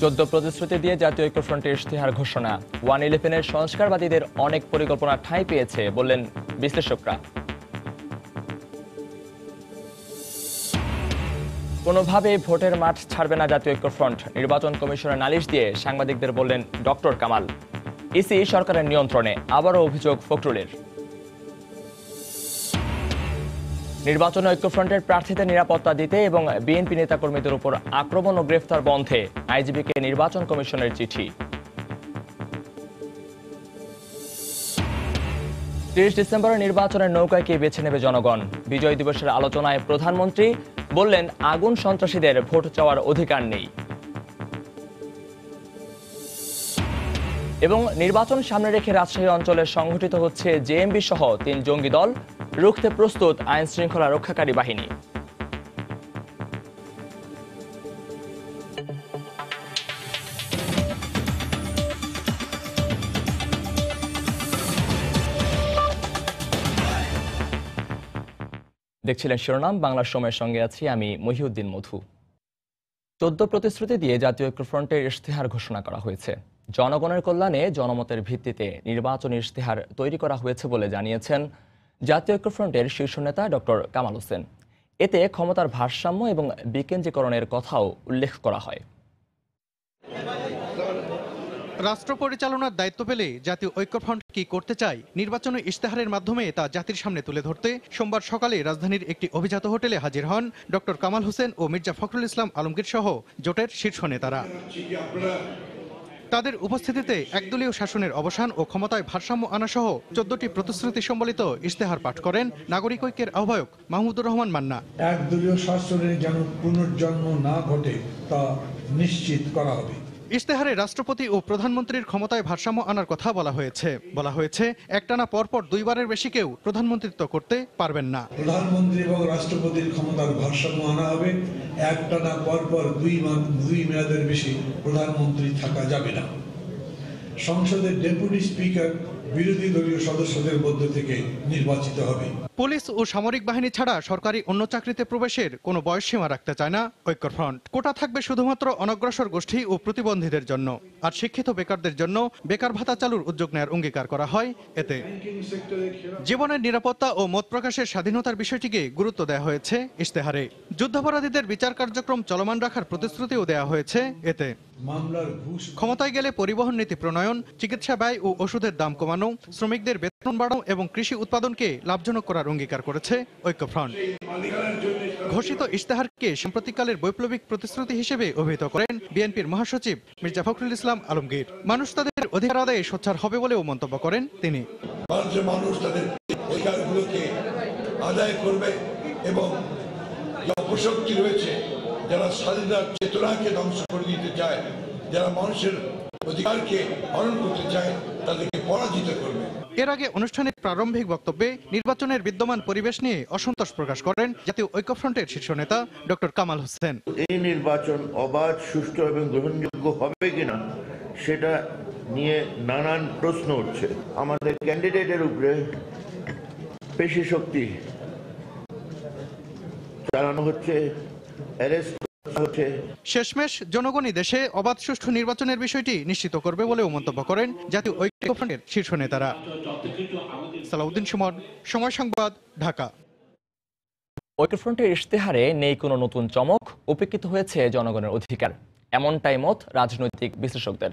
14 প্রতিশ্রুতি দিয়ে জাতীয় ঐক্যফ্রন্টের ইশতেহার ঘোষণা। 111-এর সংস্কারবাদীদের অনেক পরিকল্পনা ঠাঁই পেয়েছে বললেন বিশ্লেষকরা। কোনোভাবেই ভোটের মাঠ ছাড়বে না জাতীয় ঐক্যফ্রন্ট, নির্বাচন কমিশনের নালিশ দিয়ে সাংবাদিকদের বললেন ডক্টর কামাল। ইসি সরকারের নিয়ন্ত্রণে, আবারও অভিযোগ ফখরুলের। নির্বাচনে ঐক্যফ্রন্টের প্রার্থীদের নিরাপত্তা দিতে এবং বিএনপি নেতাকর্মীদের উপর আক্রমণ ও গ্রেফতার বন্ধে আইজিপিকে নির্বাচন কমিশনের চিঠি। 30 ডিসেম্বরের নির্বাচনের নৌকাকে বেছে নেবে জনগণ। বিজয় দিবসের আলোচনায় প্রধানমন্ত্রী বললেন, আগুন সন্ত্রাসীদের ভোট চাওয়ার অধিকার নেই। এবং নির্বাচন সামনে রেখে রাজশাহী অঞ্চলে সংঘটিত হচ্ছে জেএমবি সহ 3 জঙ্গি দল, রুখতে প্রস্তুত আইন শৃঙ্খলা রক্ষাকারী বাহিনী। দেখছিলেন শিরোনাম, বাংলার সময়ের সঙ্গে আছি আমি মহিউদ্দিন মধু। 14 প্রতিশ্রুতি দিয়ে জাতীয় ঐক্যফ্রন্টের ইশতেহার ঘোষণা করা হয়েছে। জনগণের কল্যাণে জনমতের ভিত্তিতে নির্বাচনী ইশতেহার তৈরি করা হয়েছে বলে জানিয়েছেন জাতীয় ঐক্যফ্রন্টের শীর্ষ নেতা ডক্টর কামাল হোসেন। এতে ক্ষমতার ভারসাম্য এবং বিকেন্দ্রীকরণের কথাও উল্লেখ করা হয়। রাষ্ট্র পরিচালনার দায়িত্ব পেলে জাতীয় ঐক্যফ্রন্ট কি করতে চায়, নির্বাচনী ইশতেহারের মাধ্যমে তা জাতির সামনে তুলে ধরতে সোমবার সকালে রাজধানীর একটি অভিজাত হোটেলে হাজির হন ডক্টর কামাল হোসেন ও মির্জা ফখরুল ইসলাম আলমগীর সহ জোটের শীর্ষ নেতারা। তাদের উপস্থিতিতে একদলীয় শাসনের অবসান ও ক্ষমতায় ভারসাম্য আনা সহ 14টি প্রতিশ্রুতি সম্বলিত ইশতেহার পাঠ করেন নাগরিক ঐক্যের আহ্বায়ক মাহমুদুর রহমান মান্না। একদলীয় শাসনের যেন পুনর্জন্ম না ঘটে তা নিশ্চিত করা হবে। ইশতেহারে রাষ্ট্রপতি ও প্রধানমন্ত্রীর ক্ষমতায় ভারসাম্য আনার কথা বলা হয়েছে একটানা পরপর 2 বারের বেশি কেউ প্রধানমন্ত্রিত্ব করতে পারবেন না। প্রধানমন্ত্রী এবং রাষ্ট্রপতির ক্ষমতার ভারসাম্য আনা হবে, একটানা পরপর 2 মেয়াদের বেশি প্রধানমন্ত্রী থাকা যাবে না। সংসদের ডেপুটি স্পিকার বিরোধী দলীয় সদস্যদের মধ্য থেকে নির্বাচিত হবে। পুলিশ ও সামরিক বাহিনী ছাড়া সরকারি অন্য চাকরিতে প্রবেশের কোনো বয়সসীমা রাখতে চায় না ঐক্যফ্রন্ট। কোটা থাকবে শুধুমাত্র অনগ্রসর গোষ্ঠী ও প্রতিবন্ধীদের জন্য, আর শিক্ষিত বেকারদের জন্য বেকার ভাতা চালুর উদ্যোগ নেওয়ার অঙ্গীকার করা হয় এতে। জীবনের নিরাপত্তা ও মত প্রকাশের স্বাধীনতার বিষয়টিকে গুরুত্ব দেওয়া হয়েছে ইশতেহারে। যুদ্ধাপরাধীদের বিচার কার্যক্রম চলমান রাখার প্রতিশ্রুতিও দেওয়া হয়েছে এতে। ক্ষমতায় গেলে পরিবহন নীতি প্রণয়ন, চিকিৎসা ব্যয় ও ওষুধের দাম কমানো, শ্রমিকদের বেতন বাড়ানো এবং কৃষি উৎপাদনকে লাভজনক করার অঙ্গীকার করেছে ঐক্যফ্রন্ট। ঘোষিত ইশতেহারকে সাম্প্রতিককালের বৈপ্লবিক প্রতিশ্রুতি হিসেবে অভিহিত করেন বিএনপির মহাসচিব মির্জা ফখরুল ইসলাম আলমগীর। মানুষ তাদের অধিকার আদায়ে সোচ্চার হবে বলেও মন্তব্য করেন তিনি। মানুষ তাদের অধিকারগুলোকে আদায় করবে এবং যে অপশক্তি রয়েছে, যারা স্বাধীনতার চেতনাকে ধ্বংস করে দিতে চায়, যারা মানুষের অধিকারকে হরণ করতে চায়, তাদেরকে পরাজিত করবে। এর আগে অনুষ্ঠানের প্রারম্ভিক বক্তব্যে নির্বাচনের বিদ্যমান পরিবেশ নিয়ে অসন্তোষ প্রকাশ করেন জাতীয় ঐক্যফ্রন্টের শীর্ষ নেতা ডক্টর কামাল হোসেন। এই নির্বাচন অবাধ, সুষ্ঠু এবং গ্রহণযোগ্য হবে কিনা সেটা নিয়ে নানান প্রশ্ন উঠছে। আমাদের ক্যান্ডিডেটের উপরে পেশি শক্তি চালানো হচ্ছে, অ্যারেস্ট হচ্ছে। শেষমেশ জনগণই দেশে অবাধ সুষ্ঠু নির্বাচনের বিষয়টি নিশ্চিত করবে বলেও মন্তব্য করেন জাতীয় ঐক্যফ্রন্টের শীর্ষ নেতারা। সালাউদ্দিন সুমন, সময় সংবাদ, ঢাকা। ঐক্যফ্রন্টের ইশতেহারে নেই কোনো নতুন চমক, উপেক্ষিত হয়েছে জনগণের অধিকার, এমনটাই মত রাজনৈতিক বিশ্লেষকদের।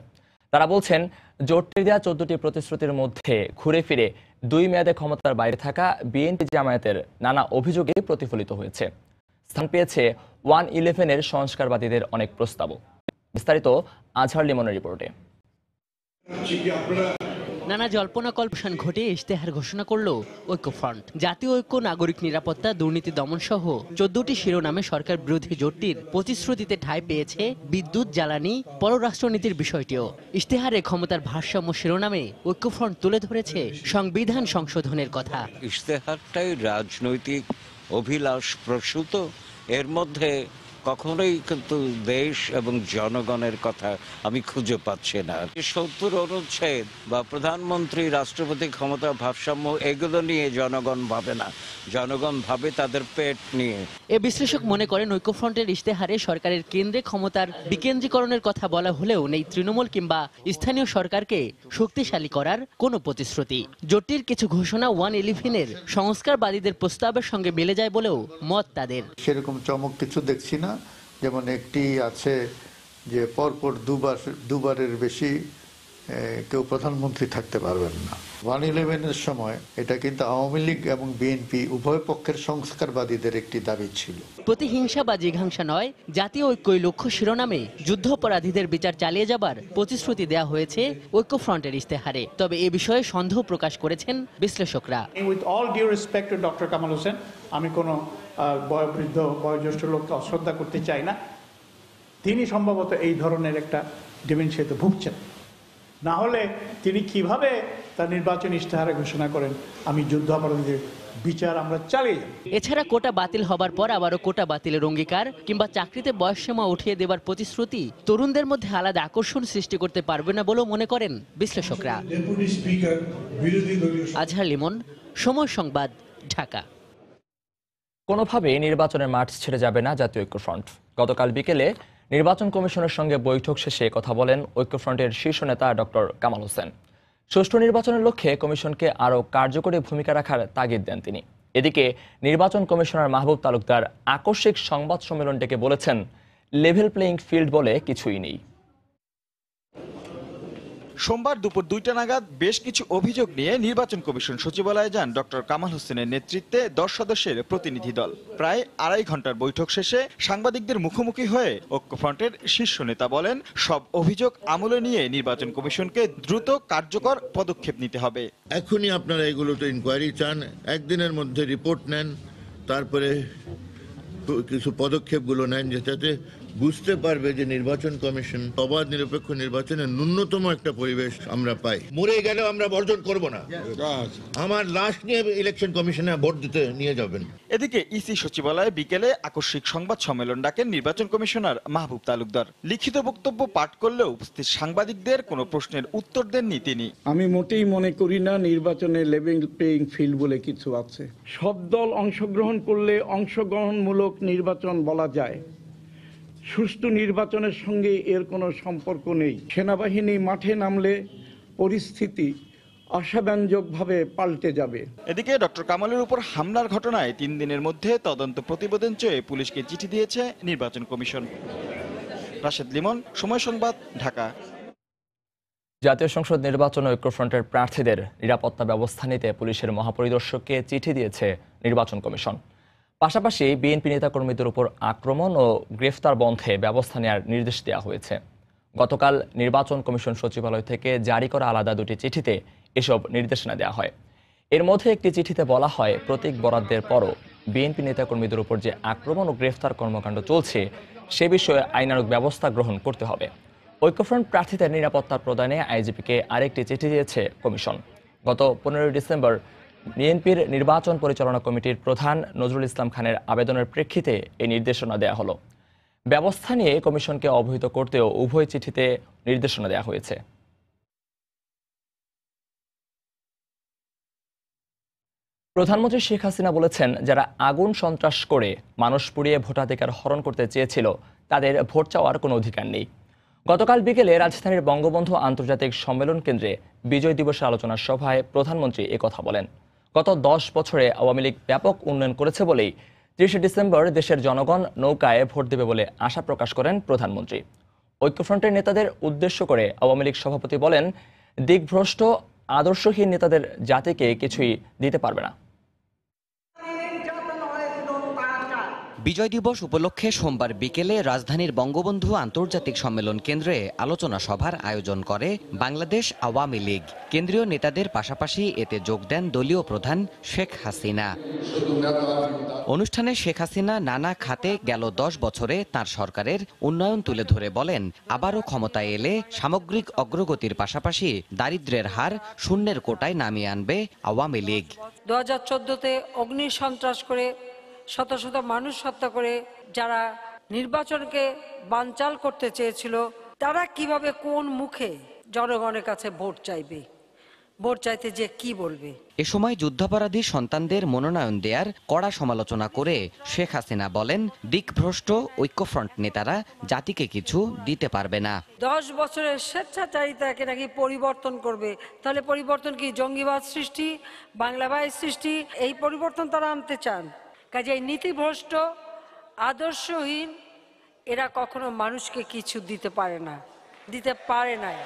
তারা বলছেন, জোটটি দেওয়া 14টি প্রতিশ্রুতির মধ্যে ঘুরে ফিরে 2 মেয়াদে ক্ষমতার বাইরে থাকা বিএনপি জামায়াতের নানা অভিযোগে প্রতিফলিত হয়েছে। স্থান পেয়েছে 111-এর সংস্কারবাদীদের অনেক প্রস্তাবও। বিস্তারিত আজহার লিমনের রিপোর্টে। নানা জল্পনা কল্পনা ঘটিয়ে ইশতেহার ঘোষণা করল ঐক্যফ্রন্ট। জাতীয় ঐক্য, নাগরিক নিরাপত্তা, দুর্নীতি দমন সহ 14টি শিরোনামে সরকার বিরোধী জোটটির প্রতিশ্রুতিতে ঠাঁই পেয়েছে বিদ্যুৎ, জ্বালানি, পররাষ্ট্রনীতির বিষয়টিও। ইশতেহারে ক্ষমতার ভারসাম্য শিরোনামে ঐক্যফ্রন্ট তুলে ধরেছে সংবিধান সংশোধনের কথা। ইশতেহারটাই রাজনৈতিক অভিলাষ প্রসূত, এর মধ্যে কখনোই কিন্তু দেশ এবং জনগণের কথা আমি খুঁজে পাচ্ছি না। ৭০ অনুচ্ছেদ বা প্রধানমন্ত্রী রাষ্ট্রপতি ক্ষমতা ভারসাম্য এগুলো নিয়ে জনগণ ভাবে না, জনগণ ভাবে তাদের পেট নিয়ে। এ বিশ্লেষক মনে করেন ঐক্যফ্রন্টের ইশতেহারে সরকারের কেন্দ্রে ক্ষমতার বিকেন্দ্রীকরণের কথা বলা হলেও নেই তৃণমূল কিংবা স্থানীয় সরকারকে শক্তিশালী করার কোনো প্রতিশ্রুতি। জোটটির কিছু ঘোষণা 111-এর সংস্কারবাদীদের প্রস্তাবের সঙ্গে মিলে যায় বলেও মত তাদের। সেরকম চমক কিছু দেখছি না। যেমন একটি আছে যে পরপর দুবারের বেশি কেউ প্রধানমন্ত্রী থাকতে পারবেন না। 111-এর সময় এটা কিন্তু আওয়ামী লীগ এবং বিএনপি উভয় পক্ষের সংস্কারবাদীদের একটি দাবি ছিল। প্রতিহিংসা বা জিঘাংসা নয়, জাতীয় ঐক্যই লক্ষ্য শিরোনামে যুদ্ধাপরাধীদের বিচার চালিয়ে যাবার প্রতিশ্রুতি দেওয়া হয়েছে ঐক্যফ্রন্টের ইশতেহারে। তবে এ বিষয়ে সন্দেহ প্রকাশ করেছেন বিশ্লেষকরা। With all due respect to doctor Kamal Hossain, আমি কোনো বয়োবৃদ্ধ বয়োজ্যেষ্ঠ লোককে অশ্রদ্ধা করতে চাই না। তিনি সম্ভবত এই ধরনের একটা ডিমেনশিয়াতে ভুগছেন। না হলে তিনি কিভাবে তার নির্বাচনী ইশতেহারে ঘোষণা করেন আমি যুদ্ধাপরাধীদের বিচার আমরা চালিয়ে যাব। এছাড়া কোটা বাতিল হবার পর আবারও কোটা বাতিলের অঙ্গীকার কিংবা চাকরিতে বয়সসীমা উঠিয়ে দেবার প্রতিশ্রুতি তরুণদের মধ্যে আলাদা আকর্ষণ সৃষ্টি করতে পারবে না বলেও মনে করেন বিশ্লেষকরা। আজহার লিমন, সময় সংবাদ, ঢাকা। কোনোভাবেই নির্বাচনের মাঠ ছেড়ে যাবে না জাতীয় ঐক্যফ্রন্ট। গতকাল বিকেলে নির্বাচন কমিশনের সঙ্গে বৈঠক শেষে কথা বলেন ঐক্যফ্রন্টের শীর্ষ নেতা ডক্টর কামাল হোসেন। সুষ্ঠু নির্বাচনের লক্ষ্যে কমিশনকে আরও কার্যকরী ভূমিকা রাখার তাগিদ দেন তিনি। এদিকে নির্বাচন কমিশনার মাহবুব তালুকদার আকস্মিক সংবাদ সম্মেলন ডেকে বলেছেন, লেভেল প্লেইং ফিল্ড বলে কিছুই নেই। সোমবার দুপুর 2টা নাগাদ বেশ কিছু অভিযোগ নিয়ে নির্বাচন কমিশন সচিবালয়ে যান ডক্টর কামাল হোসেনের নেতৃত্বে 10 সদস্যের প্রতিনিধি দল। প্রায় 2.5 ঘন্টার বৈঠক শেষে সাংবাদিকদের মুখোমুখি হয়ে ঐক্যফ্রন্টের শীর্ষ নেতা বলেন, সব অভিযোগ আমলে নিয়ে নির্বাচন কমিশনকে দ্রুত কার্যকর পদক্ষেপ নিতে হবে। এখনই আপনারা এগুলোতে ইনকোয়ারি চান, একদিনের মধ্যে রিপোর্ট নেন, তারপরে কিছু পদক্ষেপগুলো নেন যাতে বুঝতে পারবে যে নির্বাচন কমিশন অবাধ নিরপেক্ষ নির্বাচনের ন্যূনতম একটা পরিবেশ আমরা পাই। মরে গেলেও আমরা বর্জন করব না। আমার লাশ নিয়ে ইলেকশন কমিশনে ভোট দিতে নিয়ে যাবেন। এদিকে ইসি সচিবালয়ে বিকেলে আকস্মিক সংবাদ সম্মেলন ডাকেন নির্বাচন কমিশনার মাহবুব তালুকদার। লিখিত বক্তব্য পাঠ করলেও উপস্থিত সাংবাদিকদের কোনো প্রশ্নের উত্তর দেননি তিনি। আমি মোটেই মনে করি না নির্বাচনে লেভেল প্লেইং ফিল্ড বলে কিছু আছে। সব দল অংশগ্রহণ করলে অংশগ্রহণমূলক নির্বাচন বলা যায়। সুষ্ঠু নির্বাচনের সঙ্গে এর কোনো সম্পর্ক নেই। সেনাবাহিনী মাঠে নামলে পরিস্থিতি আশাব্যঞ্জকভাবে পাল্টে যাবে। এদিকে ডক্টর কামালের উপর হামলার ঘটনায় 3 দিনের মধ্যে তদন্ত প্রতিবেদন চেয়ে পুলিশকে চিঠি দিয়েছে নির্বাচন কমিশন। রাশেদ লিমন, সময় সংবাদ, ঢাকা। জাতীয় সংসদ নির্বাচনে ঐক্যফ্রন্টের প্রার্থীদের নিরাপত্তা ব্যবস্থা নিতে পুলিশের মহাপরিদর্শককে চিঠি দিয়েছে নির্বাচন কমিশন। পাশাপাশি বিএনপি নেতাকর্মীদের উপর আক্রমণ ও গ্রেফতার বন্ধে ব্যবস্থা নেওয়ার নির্দেশ দেওয়া হয়েছে। গতকাল নির্বাচন কমিশন সচিবালয় থেকে জারি করা আলাদা 2টি চিঠিতে এসব নির্দেশনা দেওয়া হয়। এর মধ্যে একটি চিঠিতে বলা হয়, প্রতীক বরাদ্দের পরও বিএনপি নেতাকর্মীদের উপর যে আক্রমণ ও গ্রেফতার কর্মকাণ্ড চলছে সে বিষয়ে আইনানুগ ব্যবস্থা গ্রহণ করতে হবে। ঐক্যফ্রন্ট প্রার্থীদের নিরাপত্তা প্রদানে আইজিপিকে আরেকটি চিঠি দিয়েছে কমিশন। গত 15 ডিসেম্বর বিএনপির নির্বাচন পরিচালনা কমিটির প্রধান নজরুল ইসলাম খানের আবেদনের প্রেক্ষিতে এই নির্দেশনা দেওয়া হলো। ব্যবস্থা নিয়ে কমিশনকে অবহিত করতেও উভয় চিঠিতে নির্দেশনা দেওয়া হয়েছে। প্রধানমন্ত্রী শেখ হাসিনা বলেছেন, যারা আগুন সন্ত্রাস করে মানুষ পুড়িয়ে ভোটাধিকার হরণ করতে চেয়েছিল তাদের ভোট চাওয়ার কোনো অধিকার নেই। গতকাল বিকেলে রাজধানীর বঙ্গবন্ধু আন্তর্জাতিক সম্মেলন কেন্দ্রে বিজয় দিবসের আলোচনা সভায় প্রধানমন্ত্রী একথা বলেন। গত 10 বছরে আওয়ামী লীগ ব্যাপক উন্নয়ন করেছে বলেই 30 ডিসেম্বর দেশের জনগণ নৌকায় ভোট দেবে বলে আশা প্রকাশ করেন প্রধানমন্ত্রী। ঐক্যফ্রন্টের নেতাদের উদ্দেশ্য করে আওয়ামী লীগ সভাপতি বলেন, দিকভ্রষ্ট আদর্শহীন নেতাদের জাতিকে কিছুই দিতে পারবে না। বিজয় দিবস উপলক্ষে সোমবার বিকেলে রাজধানীর বঙ্গবন্ধু আন্তর্জাতিক সম্মেলন কেন্দ্রে আলোচনা সভার আয়োজন করে বাংলাদেশ আওয়ামী লীগ। কেন্দ্রীয় নেতাদের পাশাপাশি এতে যোগ দেন দলীয় প্রধান শেখ হাসিনা। অনুষ্ঠানে শেখ হাসিনা নানা খাতে গেল 10 বছরে তার সরকারের উন্নয়ন তুলে ধরে বলেন, আবারও ক্ষমতায় এলে সামগ্রিক অগ্রগতির পাশাপাশি দারিদ্র্যের হার শূন্যের কোটায় নামিয়ে আনবে আওয়ামী লীগ। 2014-তে অগ্নি সন্ত্রাস করে শত শত মানুষ হত্যা করে যারা নির্বাচনকে বানচাল করতে চেয়েছিল, তারা কিভাবে কোন মুখে জনগণের কাছে ভোট চাইবে, ভোট চাইতে যে কি বলবে। এ সময় যুদ্ধাপরাধী সন্তানদের মনোনয়ন দেয়ার কড়া সমালোচনা করে শেখ হাসিনা বলেন, দিকভ্রষ্ট ঐক্যফ্রন্ট নেতারা জাতিকে কিছু দিতে পারবে না। 10 বছরের স্বেচ্ছাচারিতাকে নাকি পরিবর্তন করবে, তাহলে পরিবর্তন কি জঙ্গিবাদ সৃষ্টি, বাংলাবাদ সৃষ্টি? এই পরিবর্তন তারা আনতে চান। কাজে এই নীতিভ্রষ্ট, আদর্শহীন এরা কখনো মানুষকে কিছু দিতে পারে না, দিতে পারে নাই,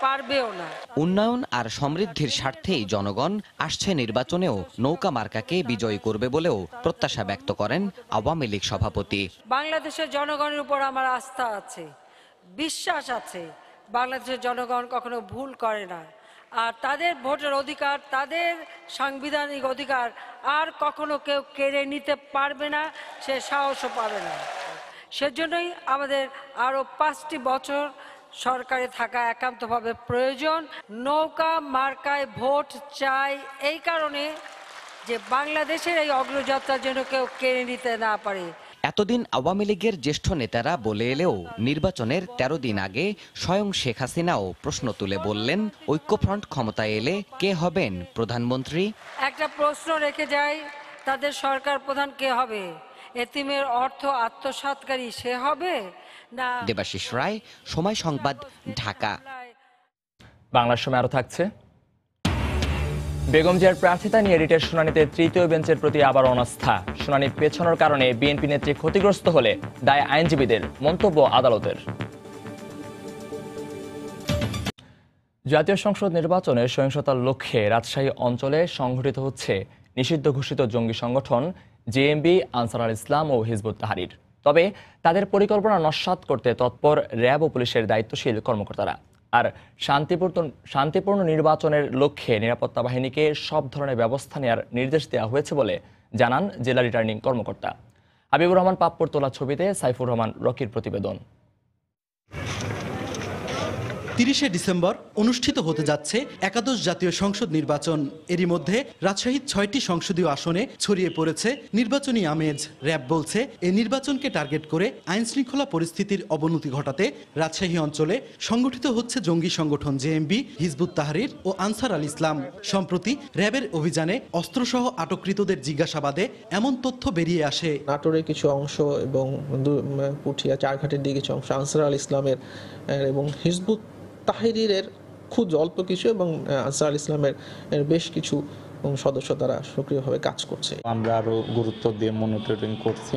পারবেও না। উন্নয়ন আর সমৃদ্ধির স্বার্থেই জনগণ আসছে নির্বাচনেও নৌকা মার্কাকে বিজয়ী করবে বলেও প্রত্যাশা ব্যক্ত করেন আওয়ামী লীগ সভাপতি। বাংলাদেশের জনগণের উপর আমার আস্থা আছে, বিশ্বাস আছে। বাংলাদেশের জনগণ কখনো ভুল করে না, আর তাদের ভোটের অধিকার, তাদের সাংবিধানিক অধিকার আর কখনো কেউ কেড়ে নিতে পারবে না, সে সাহসও পাবে না। সেজন্যই আমাদের আরো 5টি বছর সরকারে থাকা একান্তভাবে প্রয়োজন। নৌকা মার্কায় ভোট চাই এই কারণে যে বাংলাদেশের এই অগ্রযাত্রার জন্য কেউ কেড়ে নিতে না পারে। এতদিন আওয়ামী লীগের জ্যেষ্ঠ নেতারা বলে এলেও নির্বাচনের 13 দিন আগে স্বয়ং শেখ হাসিনাও প্রশ্ন তুলে বললেন, ঐক্যফ্রন্ট ক্ষমতায় এলে কে হবেন প্রধানমন্ত্রী? একটা প্রশ্ন রেখে যাই, তাদের সরকার প্রধান কে হবে? এতিমের অর্থ আত্মসাৎকারী সে হবে না? দেবাশিস রায়, সময় সংবাদ, ঢাকা। বাংলার সময় আরো থাকছে, বেগম জিয়ার প্রার্থিতা নিয়ে রিটের শুনানিতে তৃতীয় বেঞ্চের প্রতি আবার অনাস্থা। শুনানি পেছানোর কারণে বিএনপি নেত্রী ক্ষতিগ্রস্ত হলে দায় আইনজীবীদের, মন্তব্য আদালতের। জাতীয় সংসদ নির্বাচনে সহিংসতার লক্ষ্যে রাজশাহী অঞ্চলে সংঘটিত হচ্ছে নিষিদ্ধ ঘোষিত জঙ্গি সংগঠন জেএমবি, আনসার আল ইসলাম ও হিজবুত তাহরির। তবে তাদের পরিকল্পনা নস্যাৎ করতে তৎপর র্যাব ও পুলিশের দায়িত্বশীল কর্মকর্তারা। আর শান্তিপূর্ণ নির্বাচনের লক্ষ্যে নিরাপত্তা বাহিনীকে সব ধরনের ব্যবস্থা নেওয়ার নির্দেশ দেওয়া হয়েছে বলে জানান জেলা রিটার্নিং কর্মকর্তা। হাবিবুর রহমান পাপ্পুর তোলা ছবিতে সাইফুর রহমান রকির প্রতিবেদন। 30শে ডিসেম্বর অনুষ্ঠিত হতে যাচ্ছে একাদশ জাতীয় সংসদ নির্বাচন। এরই মধ্যে রাজশাহীর 6টি সংসদীয় আসনে ছড়িয়ে পড়েছে নির্বাচনী আমেজ। র্যাব বলছে, এই নির্বাচনকে টার্গেট করে আইন শৃঙ্খলা পরিস্থিতির অবনতি ঘটাতে রাজশাহী অঞ্চলে সংগঠিত হচ্ছে জঙ্গি সংগঠন জেএমবি, হিজবুত তাহরির ও আনসার আল ইসলাম। সম্প্রতি র্যাবের অভিযানে অস্ত্রসহ আটককৃতদের জিজ্ঞাসাবাদে এমন তথ্য বেরিয়ে আসে। নাটোরের কিছু অংশ এবং পুঠিয়া চারঘাটের দিকে কিছু অংশ আনসার আল ইসলামের এবং হিজবুত তাহরিরের খুব অল্প কিছু এবং আনসার আল ইসলামের বেশ কিছু সদস্য তারা সক্রিয়ভাবে কাজ করছে। আমরা আরও গুরুত্ব দিয়ে মনিটরিং করছি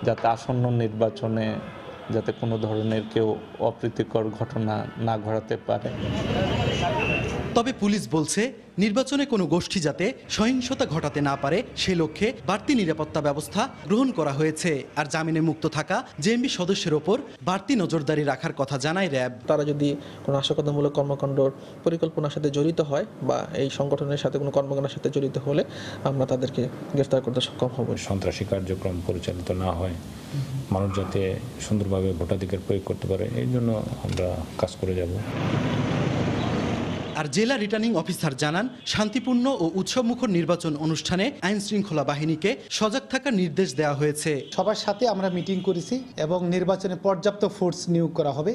যাতে আসন্ন নির্বাচনে যাতে কোনো ধরনের কেউ অপ্রীতিকর ঘটনা না ঘটাতে পারে। তবে পুলিশ বলছে, নির্বাচনে কোনো গোষ্ঠী যাতে সহিংসতা ঘটাতে না পারে সে লক্ষ্যে বাড়তি নিরাপত্তা ব্যবস্থা গ্রহণ করা হয়েছে। আর জামিনে মুক্ত থাকা জেএমবি সদস্যের ওপর বাড়তি নজরদারি রাখার কথা জানায় র্যাব। তারা যদি কোনো নাশকতামূলক কর্মকাণ্ডর পরিকল্পনার সাথে জড়িত হয় বা এই সংগঠনের সাথে কোনো কর্মকাণ্ডের সাথে জড়িত হলে আমরা তাদেরকে গ্রেফতার করতে সক্ষম হব। সন্ত্রাসী কার্যক্রম পরিচালিত না হয়, মানুষ যাতে সুন্দরভাবে ভোটাধিকার প্রয়োগ করতে পারে, এই জন্য আমরা কাজ করে যাব। আর জেলা রিটার্নিং অফিসার জানান, শান্তিপূর্ণ ও উৎসবমুখর নির্বাচন অনুষ্ঠানে আইন শৃঙ্খলা বাহিনীকে সজাগ থাকার নির্দেশ দেওয়া হয়েছে। সবার সাথে আমরা মিটিং করেছি এবং নির্বাচনে পর্যাপ্ত ফোর্স নিয়োগ করা হবে।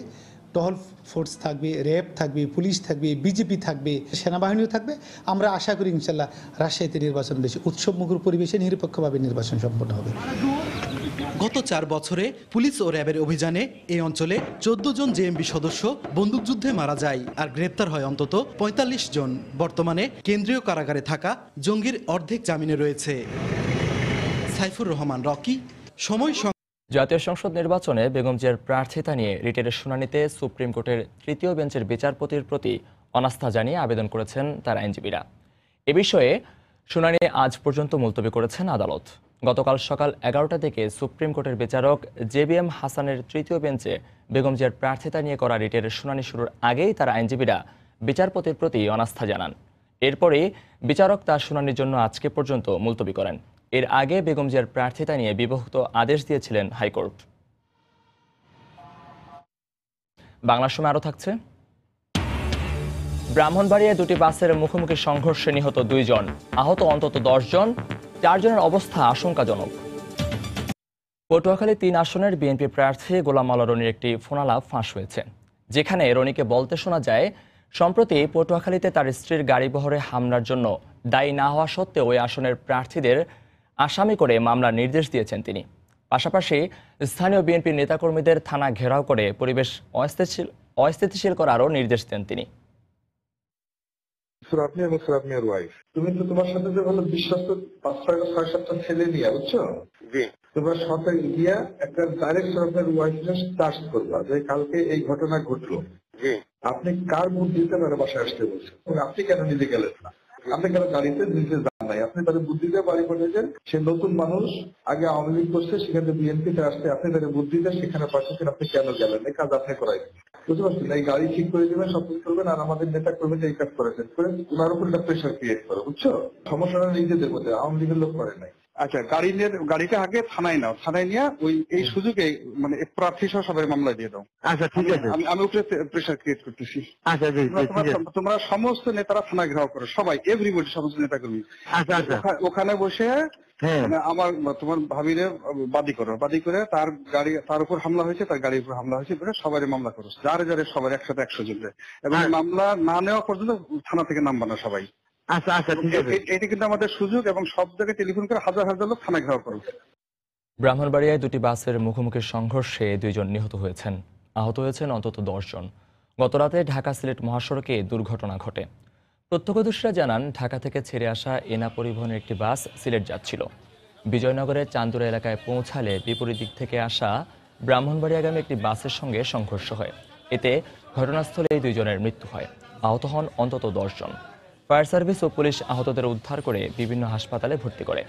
টহল ফোর্স থাকবে, র্যাব থাকবে, পুলিশ থাকবে, বিজেপি থাকবে, সেনাবাহিনীও থাকবে। আমরা আশা করি ইনশাল্লাহ রাজশাহীতে নির্বাচন বেশি উৎসবমুখর পরিবেশে নিরপেক্ষভাবে নির্বাচন সম্পন্ন হবে। গত 4 বছরে পুলিশ ও র্যাবের অভিযানে এই অঞ্চলে 14 জন জেএমবি সদস্য বন্দুকযুদ্ধে মারা যায় আর গ্রেপ্তার হয় অন্তত 45 জন। বর্তমানে কেন্দ্রীয় কারাগারে থাকা জঙ্গির অর্ধেক জামিনে রয়েছে। সাইফুর রহমান রকি, সময়। জাতীয় সংসদ নির্বাচনে বেগম জিয়ার প্রার্থিতা নিয়ে রিটের শুনানিতে সুপ্রিম কোর্টের তৃতীয় বেঞ্চের বিচারপতির প্রতি অনাস্থা জানিয়ে আবেদন করেছেন তার আইনজীবীরা। এ বিষয়ে শুনানি আজ পর্যন্ত মুলতবি করেছেন আদালত। গতকাল সকাল 11টা থেকে সুপ্রিম কোর্টের বিচারক জেবিএম হাসানের তৃতীয় বেঞ্চে বেগম জিয়ার প্রার্থিতা নিয়ে করা রিটের শুনানি শুরুর আগেই তার আইনজীবীরা বিচারপতির প্রতি অনাস্থা জানান। এরপরই বিচারক তার শুনানির জন্য আজকে পর্যন্ত মুলতবি করেন। এর আগে বেগম জিয়ার প্রার্থিতা নিয়ে বিভক্ত আদেশ দিয়েছিলেন হাইকোর্ট। বাংলার সময় আরও থাকছে, ব্রাহ্মণবাড়িয়ায় দুটি বাসের মুখোমুখি সংঘর্ষে নিহত 2 জন, আহত অন্তত 10 জন, 4 জনের অবস্থা আশঙ্কাজনক। পটুয়াখালী 3 আসনের বিএনপি প্রার্থী গোলাম মাওলা রনির একটি ফোনালাপ ফাঁস হয়েছে, যেখানে রনিকে বলতে শোনা যায় সম্প্রতি পটুয়াখালীতে তার স্ত্রীর গাড়িবহরে হামলার জন্য দায়ী না হওয়া সত্ত্বেও ওই আসনের প্রার্থীদের আসামি করে মামলার নির্দেশ দিয়েছেন তিনি। পাশাপাশি স্থানীয় বিএনপির নেতাকর্মীদের থানা ঘেরাও করে পরিবেশ অস্থিতিশীল করারও নির্দেশ দেন তিনি। আপনি এবং আপনার ওয়াইফ, তুমি তো তোমার সাথে যে ভালো বিশ্বস্ত 5-6-7টা ছেলে নিয়ে, বুঝছো? তোমার সাথে গিয়া একটা ডাইরেক্ট আপনার ওয়াইফ চার্জ করবা যে কালকে এই ঘটনা ঘটলো, আপনি কার বুদ্ধিতে তারা বাসায় আসতে বলছেন, আপনি কেন নিজে গেলেন না? আপনি কেন গাড়িতে নিজে যান নাই? আপনি তাদের বুদ্ধিতে বাড়ি পাঠিয়েছেন। সে নতুন মানুষ, আগে আওয়ামী লীগ করছে, সেখানে বিএনপিতে আসতে আপনি তাদের বুদ্ধিতে সেখানে পাঠিয়েছেন, আপনি কেন গেলেন? এই কাজ আপনি করাই, বুঝতে পারছেন? এই গাড়ি ঠিক করে দেবেন, সব কিছু করবেন, আর আমাদের নেতা করবেন যে এই কাজ করেছেন করে ওনার উপর একটা প্রেশার ক্রিয়েট করে, বুঝছো? সমস্যাটা নিজেদের মধ্যে, আওয়ামী লীগের লোক করে নাই। আচ্ছা, গাড়িটা আগে থানায় নাও, থানায় নিয়ে ওই এই সুযোগে মানে প্রার্থী সহ সবাই মামলা দিয়ে দাও। আচ্ছা ঠিক আছে, আমি উপরে প্রেশার ক্রিয়েট করতেছি। আচ্ছা, তোমরা সমস্ত নেতারা থানা ঘেরাও করো, সবাই, এভরিবডি, সমস্ত নেতা কর্মী। আচ্ছা, ওখানে বসে আমার তোমার ভাবিরে বাদী করে তার উপর হামলা হয়েছে, তার গাড়ির উপর হামলা হয়েছে, সবাই মামলা করো, যারে সবার একসাথে 100 জন, এবং মামলা না নেওয়া পর্যন্ত থানা থেকে নামবা না সবাই। আচ্ছা আচ্ছা, এটা কিন্তু আমাদের সুযোগ, এবং সব জায়গায় টেলিফোন করে হাজার হাজার লোক থানা ঘেরাও করবে। ব্রাহ্মণবাড়িয়ায় 2টি বাসের মুখোমুখি সংঘর্ষে 2 জন নিহত হয়েছেন, আহত হয়েছেন অন্তত 10 জন। গতরাতে ঢাকা সিলেট মহাসড়কে দুর্ঘটনা ঘটে। প্রত্যক্ষদর্শীরা জানান, ঢাকা থেকে ছেড়ে আসা এনা পরিবহনের একটি বাস সিলেট যাচ্ছিল। বিজয়নগরের চান্দুরা এলাকায় পৌঁছালে বিপরীত দিক থেকে আসা ব্রাহ্মণবাড়িয়াগামী একটি বাসের সঙ্গে সংঘর্ষ হয়। এতে ঘটনাস্থলেই 2 জনের মৃত্যু হয়, আহত হন অন্তত 10 জন। ফায়ার সার্ভিস ও পুলিশ আহতদের উদ্ধার করে বিভিন্ন হাসপাতালে ভর্তি করে।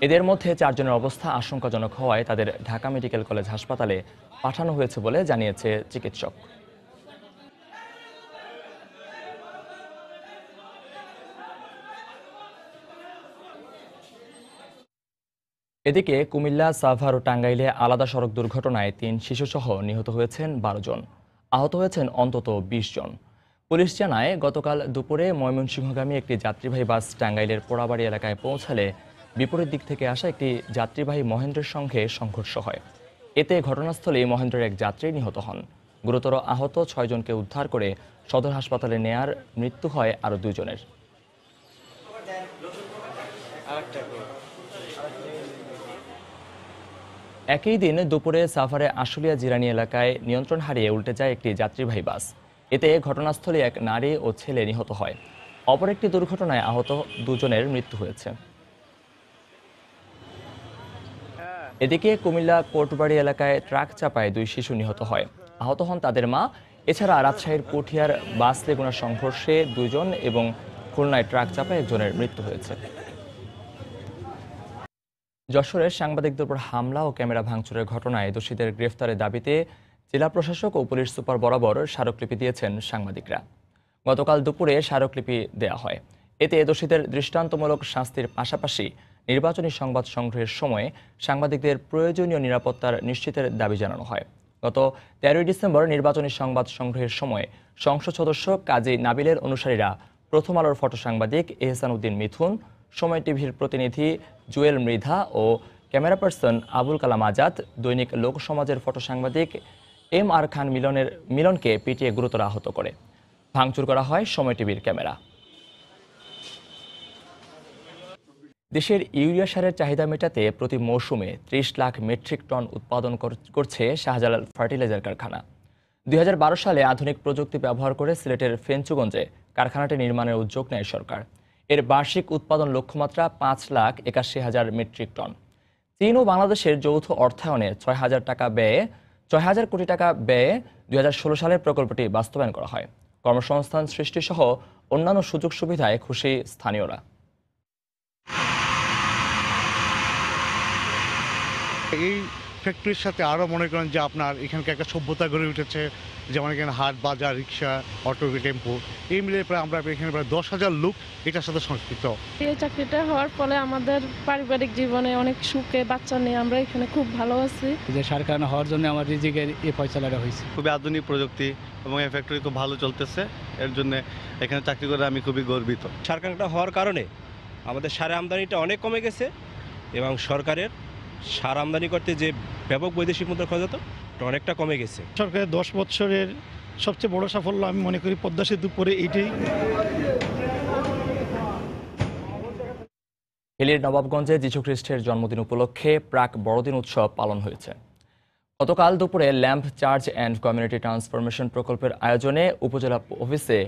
এদের মধ্যে 4 জনের অবস্থা আশঙ্কাজনক হওয়ায় তাদের ঢাকা মেডিকেল কলেজ হাসপাতালে পাঠানো হয়েছে বলে জানিয়েছে চিকিৎসক। এদিকে কুমিল্লা, সাভার ও টাঙ্গাইলে আলাদা সড়ক দুর্ঘটনায় 3 শিশুসহ নিহত হয়েছেন 12 জন, আহত হয়েছেন অন্তত 20 জন। পুলিশ জানায়, গতকাল দুপুরে ময়মনসিংহগামী একটি যাত্রীবাহী বাস টাঙ্গাইলের পোড়াবাড়ি এলাকায় পৌঁছালে বিপরীত দিক থেকে আসা একটি যাত্রীবাহী মহেন্দ্রের সঙ্গে সংঘর্ষ হয়। এতে ঘটনাস্থলেই মহেন্দ্রের এক যাত্রী নিহত হন। গুরুতর আহত 6 জনকে উদ্ধার করে সদর হাসপাতালে নেয়ার মৃত্যু হয় আরও 2 জনের। একই দিন দুপুরে সাভারে আশুলিয়া জিরানি এলাকায় নিয়ন্ত্রণ হারিয়ে উল্টে যায় একটি যাত্রীবাহী বাস। এতে ঘটনাস্থলে এক নারী ও ছেলে নিহত হয়। অপর একটি দুর্ঘটনায় আহত 2 জনের মৃত্যু হয়েছে। এদিকে কুমিল্লা কোটবাড়ি এলাকায় ট্রাক চাপায় 2 শিশু নিহত হয়, আহত হন তাদের মা। এছাড়া রাজশাহীর পুঠিয়ার বাস লেগুনা সংঘর্ষে 2 জন এবং খুলনায় ট্রাক চাপায় 1 জনের মৃত্যু হয়েছে। যশোরের সাংবাদিকদের উপর হামলা ও ক্যামেরা ভাঙচুরের ঘটনায় দোষীদের গ্রেফতারের দাবিতে জেলা প্রশাসক ও পুলিশ সুপার বরাবর স্মারকলিপি দিয়েছেন সাংবাদিকরা। গতকাল দুপুরে স্মারকলিপি দেওয়া হয়। এতে দোষীদের দৃষ্টান্তমূলক শাস্তির পাশাপাশি নির্বাচনী সংবাদ সংগ্রহের সময় সাংবাদিকদের প্রয়োজনীয় নিরাপত্তার নিশ্চিতের দাবি জানানো হয়। গত 13 ডিসেম্বর নির্বাচনী সংবাদ সংগ্রহের সময় সংসদ সদস্য কাজী নাবিলের অনুসারীরা প্রথম আলোর ফটো সাংবাদিক এহসান উদ্দিন মিথুন, সময় টিভির প্রতিনিধি জুয়েল মৃধা ও ক্যামেরা পার্সন আবুল কালাম আজাদ, দৈনিক লোকসমাজের ফটো সাংবাদিক MR খান মিলনকে পিটিয়ে গুরুতর আহত করে। ভাঙচুর করা হয় সময় টিভির ক্যামেরা। দেশের ইউরিয়া সারের চাহিদা মেটাতে প্রতি মৌসুমে 30 লাখ মেট্রিক টন উৎপাদন করছে শাহজালাল ফার্টিলাইজার কারখানা। 2012 সালে আধুনিক প্রযুক্তি ব্যবহার করে সিলেটের ফেঞ্চুগঞ্জে কারখানাটি নির্মাণের উদ্যোগ নেয় সরকার। এর বার্ষিক উৎপাদন লক্ষ্যমাত্রা 5,81,000 মেট্রিক টন। চীন ও বাংলাদেশের যৌথ অর্থায়নে 6,000 কোটি টাকা ব্যয়ে 2016 সালে প্রকল্পটি বাস্তবায়ন করা হয়। কর্মসংস্থান সৃষ্টিসহ অন্যান্য সুযোগ সুবিধায় খুশি স্থানীয়রা। এই ফ্যাক্টরির সাথে আরও মনে করেন যে আপনার এখানকার একটা সভ্যতা গড়ে উঠেছে, যেমন এখানে হাট, বাজার, রিক্সা, অটো, টেম্পো, এই মিলে প্রায় আমরা এখানে প্রায় 10,000 লোক এটার সাথে সংস্কৃত। এই চাকরিটা হওয়ার ফলে আমাদের পারিবারিক জীবনে অনেক সুখে, বাচ্চা নিয়ে আমরা এখানে খুব ভালো আছি। যে সার কারখানা হওয়ার জন্য আমার রিজিকের এই ফয়সালাটা হয়েছে। খুবই আধুনিক প্রযুক্তি এবং এই ফ্যাক্টরি খুব ভালো চলতেছে, এর জন্য এখানে চাকরি করে আমি খুবই গর্বিত। সার কারখানাটা হওয়ার কারণে আমাদের সারের আমদানিটা অনেক কমে গেছে এবং সরকারের সার আমদানি করতে যে ব্যাপক বৈদেশিক মুদ্রা খরচ হতো অনেকটা কমে গেছে। সরকারের 10 বছরের সবচেয়ে বড় সাফল্য আমি মনে করি পদ্মা সেতু করে এইটাই। হিলির নবাবগঞ্জে যীশুখ্রিস্টের জন্মদিন উপলক্ষে প্রাক বড়দিন উৎসব পালন হয়েছে। গতকাল দুপুরে lamp church and community transformation প্রকল্পের আয়োজনে উপজেলা অফিসে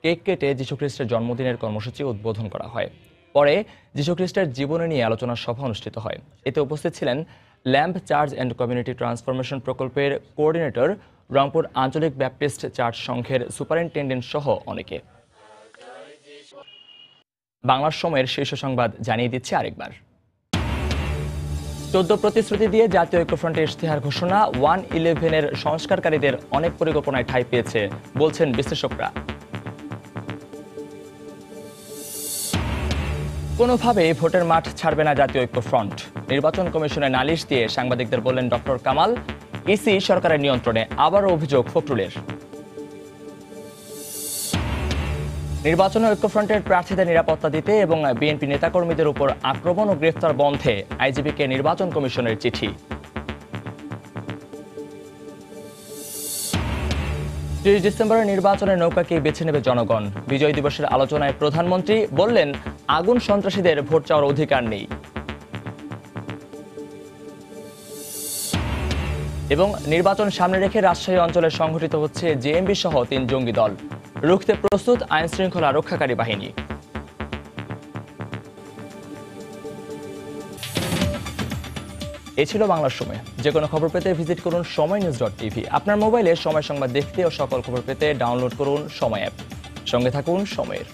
কেক কেটে যীশুখ্রিস্টের জন্মদিনের কর্মসূচি উদ্বোধন করা হয়। পরে যীশুখ্রিস্টের জীবনী নিয়ে আলোচনা সভা অনুষ্ঠিত হয়। এতে উপস্থিত ছিলেন lamp church and community transformation প্রকল্পের কোঅর্ডিনেটর, রংপুর আঞ্চলিক ব্যাপটিস্ট চার্চ সংঘের সুপারিনটেন্ডেন্ট সহ অনেকে। বাংলার সময়ের শীর্ষ সংবাদ জানিয়ে দিচ্ছে আরেকবার। 14 প্রতিশ্রুতি দিয়ে জাতীয় ঐক্যফ্রন্টের ইশতেহার ঘোষণা 111-এর সংস্কারকারীদের অনেক পরিকল্পনায় ঠাঁই পেয়েছে বলছেন বিশ্লেষকরা। কোনোভাবে ভোটের মাঠ ছাড়বে না জাতীয় ঐক্যফ্রন্ট। নির্বাচন কমিশনে নালিশ দিয়ে সাংবাদিকদের বললেন ডক্টর কামাল। ইসি সরকারের নিয়ন্ত্রণে, আবারও অভিযোগ ফখরুলের। নির্বাচনে ঐক্যফ্রন্টের প্রার্থীদের নিরাপত্তা দিতে এবং বিএনপি নেতাকর্মীদের উপর আক্রমণ ও গ্রেফতার বন্ধে আইজিপিকে নির্বাচন কমিশনের চিঠি। 30 ডিসেম্বরের নির্বাচনের নৌকাকে বেছে নেবে জনগণ। বিজয় দিবসের আলোচনায় প্রধানমন্ত্রী বললেন, আগুন সন্ত্রাসীদের ভোট চাওয়ার অধিকার নেই। এবং নির্বাচন সামনে রেখে রাজশাহী অঞ্চলে সংঘটিত হচ্ছে জেএমবি সহ 3 জঙ্গি দল। রুখতে প্রস্তুত আইন শৃঙ্খলা রক্ষাকারী বাহিনী। এ ছিল বাংলার সময়। যে কোনো খবর পেতে ভিজিট করুন সময়নিউজ.tv। আপনার মোবাইলে সময় সংবাদ দেখতে ও সকল খবর পেতে ডাউনলোড করুন সময় অ্যাপ। সঙ্গে থাকুন সময়ের।